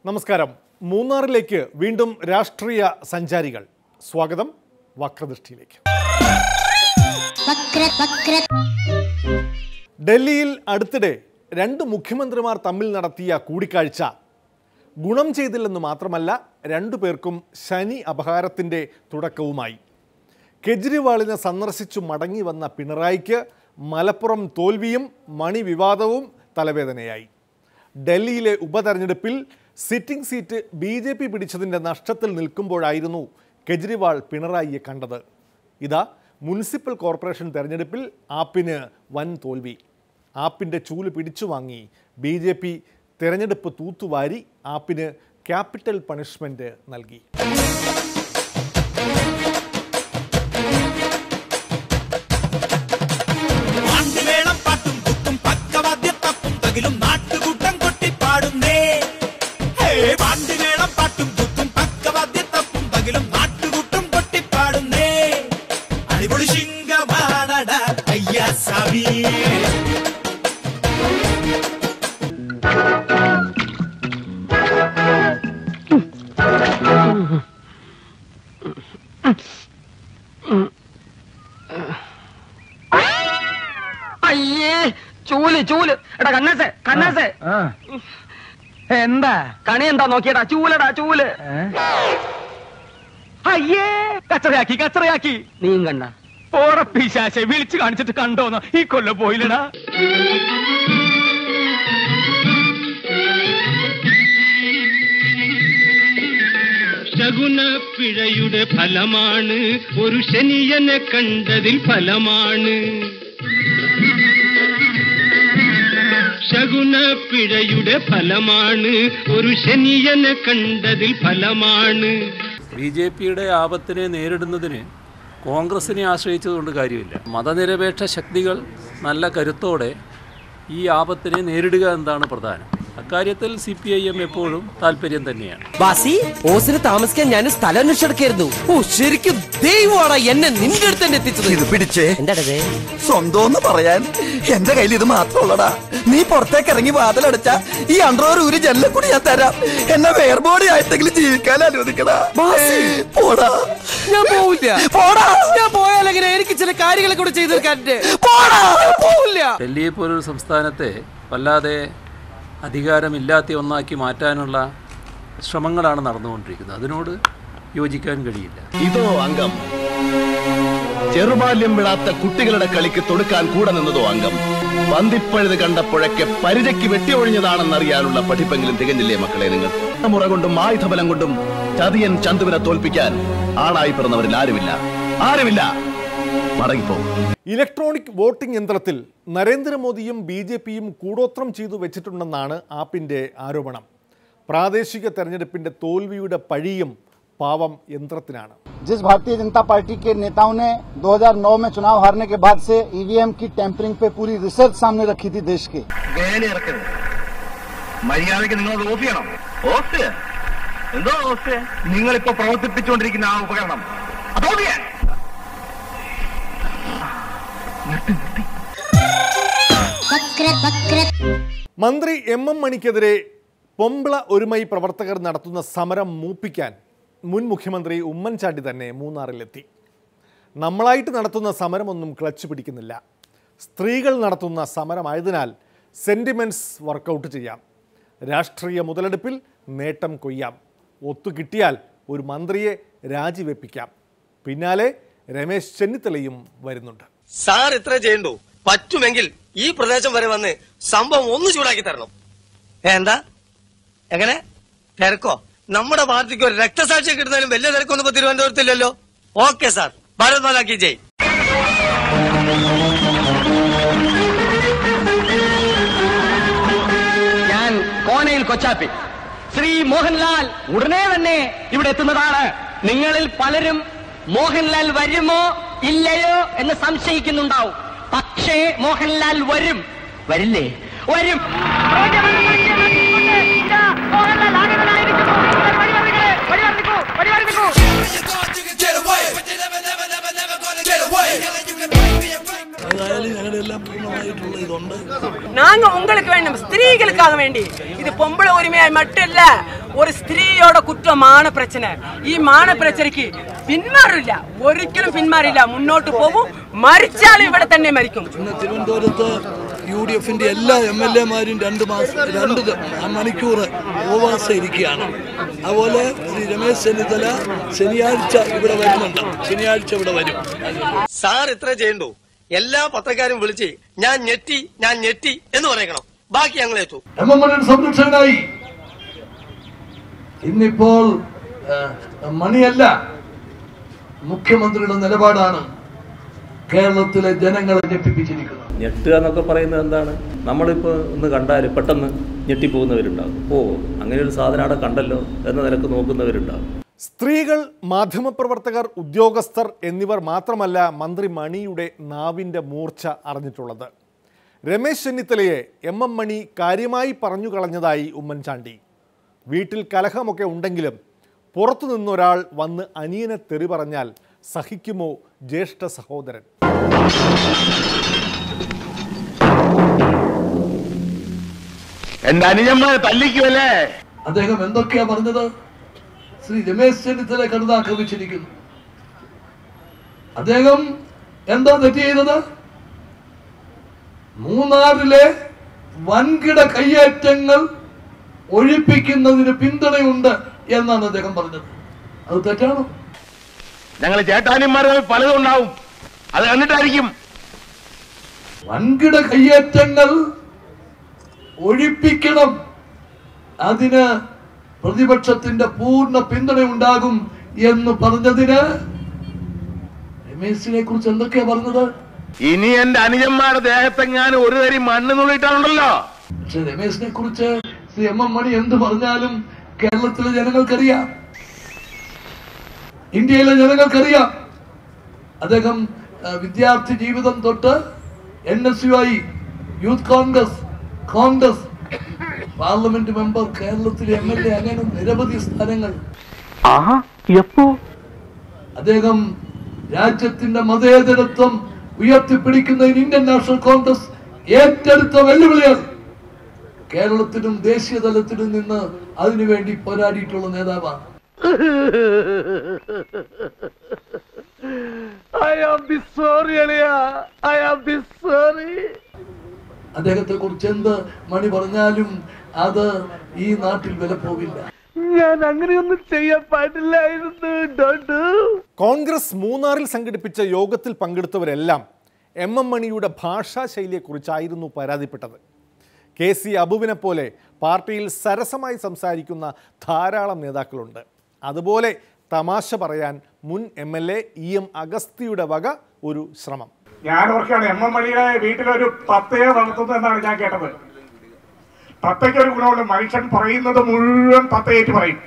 നമസ്കാരം. മൂന്നാറിലേക്ക് വീണ്ടും രാഷ്ട്രീയ സഞ്ചാരികൾ. സ്വാഗതം വക്രദൃഷ്ടിയിലേക്ക്. ഡൽഹിയിൽ അടുത്തിടെ രണ്ട് മുഖ്യമന്ത്രിമാർ തമ്മിൽ നടത്തിയ കൂടിക്കാഴ്ച ഗുണം ചെയ്തില്ലെന്ന് മാത്രമല്ല, രണ്ടുപേർക്കും ശനി അപഹാരത്തിൻ്റെ തുടക്കവുമായി. കെജ്രിവാളിനെ സന്ദർശിച്ചു മടങ്ങി വന്ന പിണറായിക്ക് മലപ്പുറം തോൽവിയും മണി വിവാദവും തലവേദനയായി. ഡൽഹിയിലെ ഉപതെരഞ്ഞെടുപ്പിൽ സിറ്റിംഗ് സീറ്റ് BJP പിടിച്ചതിൻ്റെ നഷ്ടത്തിൽ നിൽക്കുമ്പോഴായിരുന്നു കെജ്രിവാൾ പിണറായിയെ കണ്ടത്. ഇതാ മുനിസിപ്പൽ കോർപ്പറേഷൻ തെരഞ്ഞെടുപ്പിൽ ആപ്പിന് വൻ തോൽവി. ആപ്പിൻ്റെ ചൂല് പിടിച്ചു വാങ്ങി BJP തെരഞ്ഞെടുപ്പ് തൂത്തുവാരി ആപ്പിന് ക്യാപിറ്റൽ പണിഷ്മെൻറ്റ് നൽകി. ചൂല് എടാ കണ്ണാസേ എന്താ കണി എന്താ നോക്കിയടാ? ചൂലടാ ചൂല്. അയ്യേ കച്ചറയാക്കി നീയും കണ്ട പോറപ്പിശാശെ വിളിച്ചു കാണിച്ചിട്ട് കണ്ടോന്നോ? ഈ കൊല്ലം പോയില്ലടാ. ശകുന പിഴയുടെ ഫലമാണ് ഒരു ശനിയനെ കണ്ടതിൽ ഫലമാണ്. ശകുന പിഴയുടെ ഫലമാണ് ഒരു ശനിയനെ കണ്ടതിൽ ഫലമാണ്. BJPയുടെ ആപത്തിനെ നേരിടുന്നതിന് കോൺഗ്രസിനെ ആശ്രയിച്ചതുകൊണ്ട് കാര്യമില്ല. മതനിരപേക്ഷ ശക്തികൾ നല്ല കരുത്തോടെ ഈ ആപത്തിനെ നേരിടുക എന്നതാണ് പ്രധാനം. അക്കാര്യത്തിൽ CPIM എപ്പോഴും താല്പര്യം തന്നെയാണ്. ബാസി ഓസിന് താമസിക്കാൻ ഞാൻ സ്ഥലം അന്വേഷിച്ചെടുക്കായിരുന്നു. ഓ ശരിക്കും ദൈവമാടാ എന്നെ നിന്റെ അടുത്ത് തന്നെ എത്തിച്ചത്. ഇത് പിടിച്ചേ. എന്താടേ സ്വന്തം പറയാൻ എന്റെ കയ്യിൽ ഇത് മാത്രമുള്ളടാ. നീ പുറത്തേക്ക് ഇറങ്ങി വാതിലടച്ച ഈ അണ്ടർവെയർ ഒരു ജനലിൽ കൂടി ഞാൻ തരാം. എന്നെ വേർബോഡി ആയിട്ടെങ്കിലും ജീവിക്കാൻ അനുവദിക്കടാ. പോടാ. ഞാൻ പോവില്ല. പോടാ. ഞാൻ പോയാലെങ്ങനെ? എനിക്ക് ചില കാര്യങ്ങളെ കൂടെ ചെയ്തു തീർക്കാനുണ്ട്. പോടാ. പോവില്ല. ഡൽഹിയെ പോലൊരു സംസ്ഥാനത്തെ വല്ലാതെ അധികാരമില്ലാത്ത ഒന്നാക്കി മാറ്റാനുള്ള ശ്രമങ്ങളാണ് നടന്നുകൊണ്ടിരിക്കുന്നത്. അതിനോട് യോജിക്കാൻ കഴിയില്ല. ഇതോ അംഗം ചെറുബാല്യം വിടാത്ത കുട്ടികളുടെ കളിക്ക് തൊടുക്കാൻ കൂടെ നിന്നതോ അംഗം പന്തിപ്പഴുത് കണ്ടപ്പോഴൊക്കെ പരിചയ്ക്ക് വെട്ടിയൊഴിഞ്ഞതാണെന്നറിയാനുള്ള പഠിപ്പെങ്കിലും തികഞ്ഞില്ലേ മക്കളെ നിങ്ങൾ? മുറ കൊണ്ടും ആയുധബലം കൊണ്ടും ചതിയൻ ചന്തുവിനെ തോൽപ്പിക്കാൻ ആണായി പിറന്നവരിൽ ആരുമില്ല. മടങ്ങിപ്പോ. ഇലക്ട്രോണിക് വോട്ടിംഗ് യന്ത്രത്തിൽ നരേന്ദ്രമോദിയും BJPയും കൂടോത്രം ചെയ്തു വെച്ചിട്ടുണ്ടെന്നാണ് ആപ്പിൻ്റെ ആരോപണം. പ്രാദേശിക തെരഞ്ഞെടുപ്പിൻ്റെ തോൽവിയുടെ പഴിയും പാവം യന്ത്രത്തിനാണ്. जिस भारतीय जनता पार्टी के नेताओं ने 2009 में चुनाव हारने के बाद से EVM की टेम्परिंग पे पूरी रिसर्च सामने रखी थी देश के. മര്യാദയ്ക്ക് നിങ്ങൾ ഓഫ് ചെയ്യണം. എന്തോ നിങ്ങളിപ്പോ പ്രവർത്തിപ്പിച്ചുകൊണ്ടിരിക്കുന്ന ആ ഉപകരണം മന്ത്രി MM മണിക്കെതിരെ പൊമ്പിള ഒരുമൈ പ്രവർത്തകർ നടത്തുന്ന സമരം മൂപ്പിക്കാൻ മുൻ മുഖ്യമന്ത്രി ഉമ്മൻചാണ്ടി തന്നെ മൂന്നാറിലെത്തി. നമ്മളായിട്ട് നടത്തുന്ന സമരമൊന്നും ക്ലച്ച് പിടിക്കുന്നില്ല. സ്ത്രീകൾ നടത്തുന്ന സമരമായതിനാൽ സെൻറ്റിമെൻറ്റ്സ് വർക്കൗട്ട് ചെയ്യാം. രാഷ്ട്രീയ മുതലെടുപ്പിൽ നേട്ടം കൊയ്യാം. ഒത്തുകിട്ടിയാൽ ഒരു മന്ത്രിയെ രാജിവെപ്പിക്കാം. പിന്നാലെ രമേശ് ചെന്നിത്തലയും വരുന്നുണ്ട്. സാർ ഇത്ര ചെയ്യണ്ടോ? പറ്റുമെങ്കിൽ ഈ പ്രദേശം വരെ വന്ന് സംഭവം ഒന്ന് ചൂടാക്കി തരണം. എന്താ എങ്ങനെ തിരക്കോ? നമ്മുടെ പാർട്ടിക്ക് ഒരു രക്തസാക്ഷി കിട്ടുന്നതിലും വലിയ തിരക്കൊന്നും ഇപ്പൊ തിരുവനന്തപുരത്തില്ലല്ലോ. ഓക്കെ സാർ, ഭാരത് മാതാ കി ജയ്. ഞാൻ കോനയിൽ കൊച്ചാപ്പി ശ്രീ മോഹൻലാൽ ഉടനെ തന്നെ ഇവിടെ എത്തുന്നതാണ്. നിങ്ങളിൽ പലരും മോഹൻലാൽ വരുമോ ഇല്ലയോ എന്ന് സംശയിക്കുന്നുണ്ടാവും. പക്ഷേ മോഹൻലാൽ വരില്ലേ? വരും. நாங்க உங்களுக்கு வேண்டும், ஸ்திரீகளுக்காக வேண்டி. இது பொம்பளை உரிமையாய் மட்டும் இல்ல, ഒരു സ്ത്രീയുടെ കുറ്റമാണ് പ്രശ്ന. ഈ മാനപ്രശ്നയ്ക്ക് പിന്മാറില്ല, ഒരിക്കലും പിന്മാറില്ല, മുന്നോട്ട് പോകും. മരിച്ചാലും ഇവിടെ തന്നെ മരിക്കും. തിരുവനന്തപുരത്ത് UDFന്റെ എല്ലാ MLA-മാരും 2 മണിക്കൂർ ഉപവാസം ഇരിക്കുകയാണ്. അതുപോലെ ശ്രീ രമേശ് ചെന്നിത്തല ശനിയാഴ്ച ഇവിടെ വരുന്നുണ്ട്. ശനിയാഴ്ച ഇവിടെ വരും. സാർ ഇത്ര ചെയ്യണ്ടോ? എല്ലാ പത്രക്കാരും വിളിച്ച് ഞാൻ ഞെട്ടി എന്ന് പറയണം. ബാക്കി ഞങ്ങൾ ഏറ്റു. സംരക്ഷകനായി ഇന്നിപ്പോൾ മണിയല്ല, മുഖ്യമന്ത്രിയുടെ നിലപാടാണ് കേരളത്തിലെ ജനങ്ങളെ ഞെട്ടിപ്പിച്ചിരിക്കുന്നത്. ഞെട്ടുക എന്നൊക്കെ പറയുന്നത് എന്താണ്? നമ്മളിപ്പോൾ ഒന്ന് കണ്ടാൽ പെട്ടെന്ന് ഞെട്ടിപ്പോകുന്നവരുണ്ടാകും. അങ്ങനെ ഒരു സാധനം അവിടെ കണ്ടല്ലോ എന്ന നിലക്ക് നോക്കുന്നവരുണ്ടാകും. സ്ത്രീകൾ, മാധ്യമപ്രവർത്തകർ, ഉദ്യോഗസ്ഥർ എന്നിവർ മാത്രമല്ല മന്ത്രി മണിയുടെ നാവിൻ്റെ മൂർച്ച അറിഞ്ഞിട്ടുള്ളത്. രമേശ് ചെന്നിത്തലയെ MM മണി കാര്യമായി പറഞ്ഞു കളഞ്ഞതായി ഉമ്മൻചാണ്ടി. വീട്ടിൽ കലഹമൊക്കെ ഉണ്ടെങ്കിലും പുറത്തു നിന്നൊരാൾ വന്ന് അനിയനെ തെറി പറഞ്ഞാൽ സഹിക്കുമോ ജ്യേഷ്ഠ സഹോദരൻ? എന്റെ അനുജന്മാരെ തല്ലിക്കുമല്ലേ? അദ്ദേഹം എന്തൊക്കെയാ പറഞ്ഞത്? ശ്രീ രമേശ് ചെന്നിത്തല കടന്നാക്രമിച്ചിരിക്കുന്നു. അദ്ദേഹം എന്താ തെറ്റ് ചെയ്തത്? മൂന്നാറിലെ വൻകിട കയ്യേറ്റങ്ങൾ ഒഴിപ്പിക്കുന്നതിന് പിന്തുണയുണ്ട് എന്നാണ് അദ്ദേഹം പറഞ്ഞത്. അത് തെറ്റാണോ? ഞങ്ങൾ ചേട്ടാനിമാരെ പലതും ഉണ്ടാവും, അത് കണ്ടിട്ടായിരിക്കും. വൻകിട കയ്യേറ്റങ്ങൾ ഒഴിപ്പിക്കണം, അതിന് പ്രതിപക്ഷത്തിന്റെ പൂർണ്ണ പിന്തുണയുണ്ടാകും എന്ന് പറഞ്ഞതിന് രമേശിനെ കുറിച്ച് എന്തൊക്കെയാ പറഞ്ഞത്? ഇനി എന്റെ അനുജന്മാരുടെ ദേഹത്തെങ്ങാനും ഒരു തരി മണ്ണ് നുള്ളിട്ടാണുണ്ടല്ലോ. പക്ഷെ രമേശിനെ കുറിച്ച് ശ്രീ MM മണി എന്ത് പറഞ്ഞാലും കേരളത്തിലെ ജനങ്ങൾക്കറിയാം, ഇന്ത്യയിലെ ജനങ്ങൾക്കറിയാം. അദ്ദേഹം വിദ്യാർത്ഥി ജീവിതം തൊട്ട് NSUI, youth Congress, parliament member, കേരളത്തിലെ MLA, അങ്ങനെ നിരവധി സ്ഥാനങ്ങൾ. അദ്ദേഹം രാജ്യത്തിന്റെ മതേതരത്വം ഉയർത്തിപ്പിടിക്കുന്ന ഇന്ത്യൻ നാഷണൽ കോൺഗ്രസ് ഏറ്റെടുത്ത വെല്ലുവിളികൾ കേരളത്തിലും ദേശീയ തലത്തിലും നിന്ന് അതിനുവേണ്ടി പോരാടിയിട്ടുള്ള നേതാവാണ്. അദ്ദേഹത്തെ കുറിച്ച് എന്ത് മണി പറഞ്ഞാലും അത് ഈ നാട്ടിൽ വില പോവില്ല. ഞാൻ അങ്ങനെയൊന്നും ചെയ്യാൻ പാടില്ലായിരുന്നു. കോൺഗ്രസ് മൂന്നാറിൽ സംഘടിപ്പിച്ച യോഗത്തിൽ പങ്കെടുത്തവരെല്ലാം MM മണിയുടെ ഭാഷാ ശൈലിയെക്കുറിച്ചായിരുന്നു പരാതിപ്പെട്ടത്. KC അബുവിനെ പോലെ പാർട്ടിയിൽ സരസമായി സംസാരിക്കുന്ന ധാരാളം നേതാക്കളുണ്ട്. അതുപോലെ തമാശ പറയാൻ മുൻ MLA EM അഗസ്തിയുടെ വക ഒരു ശ്രമം. ഞാൻ ഓർക്കാണ് MM മണിയുടെ വീട്ടിലൊരു തത്തയെ വളർത്തുന്നു എന്നാണ് ഞാൻ കേട്ടത്. തത്തയ്ക്കൊരു ഗുണമുണ്ട്, മനുഷ്യൻ പറയുന്നത് മുഴുവൻ തത്തയേറ്റ് പറയും.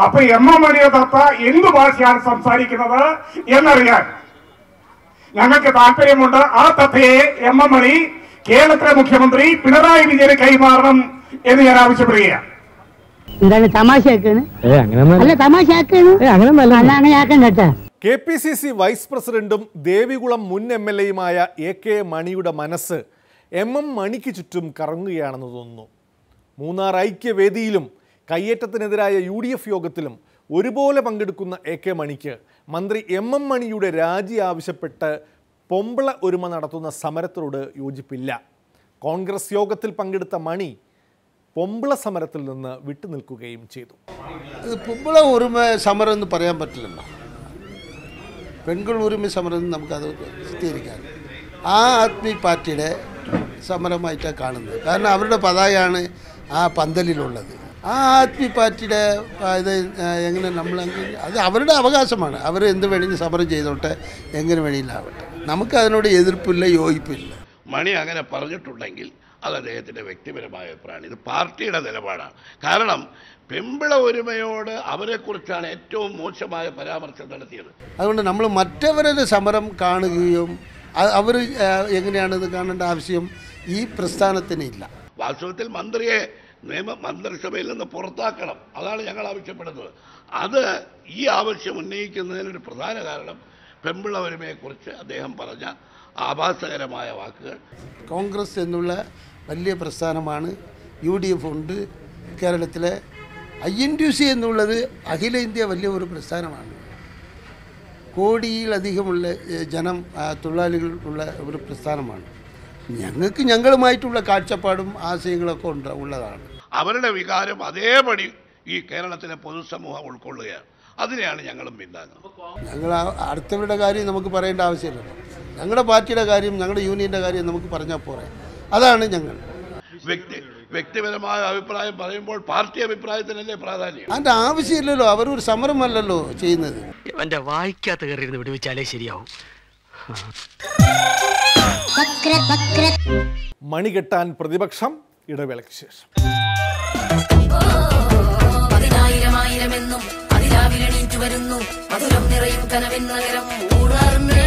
അപ്പൊ MM മണിയുടെ തത്ത എന്ത് ഭാഷയാണ് സംസാരിക്കുന്നത് എന്നറിയാൻ ഞങ്ങൾക്ക് താല്പര്യമുണ്ട്. ആ തത്തയെ MM മണി കേരളത്തിലെ മുഖ്യമന്ത്രി പിണറായി വിജയന് കൈമാറണം എന്ന് ഞാൻ ആവശ്യപ്പെടുകയാണ്. എന്താണ് തമാശയാക്കാണ്? അല്ല തമാശയാക്കാണ്, അങ്ങനെ ആക്കാൻ കേട്ടാ. KPCC വൈസ് പ്രസിഡന്റും ദേവികുളം മുൻ MLA-യുമായ AK മണിയുടെ മനസ്സ് MM മണിക്ക് ചുറ്റും കറങ്ങുകയാണെന്ന് തോന്നുന്നു. മൂന്നാർ ഐക്യവേദിയിലും കയ്യേറ്റത്തിനെതിരായ UDF യോഗത്തിലും ഒരുപോലെ പങ്കെടുക്കുന്ന AK മണിക്ക് മന്ത്രി MM മണിയുടെ രാജി ആവശ്യപ്പെട്ട് പൊമ്പിള ഒരുമ നടത്തുന്ന സമരത്തോട് യോജിപ്പില്ല. കോൺഗ്രസ് യോഗത്തിൽ പങ്കെടുത്ത മണി പൊമ്പിള സമരത്തിൽ നിന്ന് വിട്ടുനിൽക്കുകയും ചെയ്തു. പൊമ്പിള ഒരുമ സമരം എന്ന് പറയാൻ പറ്റില്ലല്ലോ. പെൺകുൾ ഒരുമ സമരം നമുക്കത് സ്ഥിരീകരിക്കാൻ ആ ആദ്മി പാർട്ടിയുടെ സമരമായിട്ടാണ് കാണുന്നത്. കാരണം അവരുടെ പതാകയാണ് ആ പന്തലിലുള്ളത്. ആ ആദ്മി പാർട്ടിയുടെ ഇത് എങ്ങനെ നമ്മൾ അത് അവരുടെ അവകാശമാണ്. അവർ എന്ത് വേണമെങ്കിൽ സമരം ചെയ്തോട്ടെ, എങ്ങനെ വേണമെങ്കിലാവട്ടെ. നമുക്ക് അതിനോട് എതിർപ്പില്ല, യോജിപ്പില്ല. മണി അങ്ങനെ പറഞ്ഞിട്ടുണ്ടെങ്കിൽ അത് അദ്ദേഹത്തിൻ്റെ വ്യക്തിപരമായ അഭിപ്രായമാണ്. ഇത് പാർട്ടിയുടെ നിലപാടാണ്. കാരണം പെമ്പിള ഒരുമയോട് അവരെക്കുറിച്ചാണ് ഏറ്റവും മോശമായ പരാമർശം നടത്തിയത്. അതുകൊണ്ട് നമ്മൾ മറ്റവരുടെ സമരം കാണുകയും അവർ എങ്ങനെയാണിത് കാണേണ്ട ആവശ്യം ഈ പ്രസ്ഥാനത്തിന് ഇല്ല. വാസ്തവത്തിൽ മന്ത്രിയെ മന്ത്രിസഭയിൽ നിന്ന് പുറത്താക്കണം, അതാണ് ഞങ്ങൾ ആവശ്യപ്പെടുന്നത്. അത് ഈ ആവശ്യം ഉന്നയിക്കുന്നതിനൊരു പ്രധാന കാരണം പെമ്പിള ഒരുമയെക്കുറിച്ച് അദ്ദേഹം പറഞ്ഞ ആഭാസകരമായ വാക്കുകൾ. കോൺഗ്രസ് എന്നുള്ള വലിയ പ്രസ്ഥാനമാണ്, UDF ഉണ്ട്, കേരളത്തിലെ INTUC എന്നുള്ളത് അഖിലേന്ത്യ വലിയ ഒരു പ്രസ്ഥാനമാണ്. കോടിയിലധികമുള്ള ജനം തൊഴിലാളികൾ ഉള്ള ഒരു പ്രസ്ഥാനമാണ്. ഞങ്ങൾക്ക് ഞങ്ങളുമായിട്ടുള്ള കാഴ്ചപ്പാടും ആശയങ്ങളൊക്കെ ഉള്ളതാണ്. അവരുടെ വികാരം അതേപടി ഈ കേരളത്തിലെ പൊതുസമൂഹം ഉൾക്കൊള്ളുകയാണ്. അതിനെയാണ് ഞങ്ങളും പിന്താങ്ങുന്നത്. ഞങ്ങൾ അടുത്തവരുടെ കാര്യം നമുക്ക് പറയേണ്ട ആവശ്യമില്ലല്ലോ. ഞങ്ങളുടെ പാർട്ടിയുടെ കാര്യം, ഞങ്ങളുടെ യൂണിയൻ്റെ കാര്യം നമുക്ക് പറഞ്ഞാൽ പോരെ. അതാണ് ഞങ്ങൾ. വ്യക്തിപരമായ അഭിപ്രായം പറയുമ്പോൾ പാർട്ടി അഭിപ്രായത്തിനല്ലേ പ്രാധാന്യം? അതിൻ്റെ ആവശ്യമില്ലല്ലോ. അവരൊരു സമരമല്ലല്ലോ ചെയ്യുന്നത്. എന്റെ വായിക്കാത്ത കയറിയിരുന്ന് വിടുവിച്ചാലേ ശരിയാവും. മണികെട്ടാൻ പ്രതിപക്ഷം, ഇടവേളയ്ക്ക് ശേഷം. ആയിരമെന്നും അതിരാവിലെണീറ്റു വരുന്നു മധുരം നിറയും കനവിൻ നഗരം ഉണർന്നേ.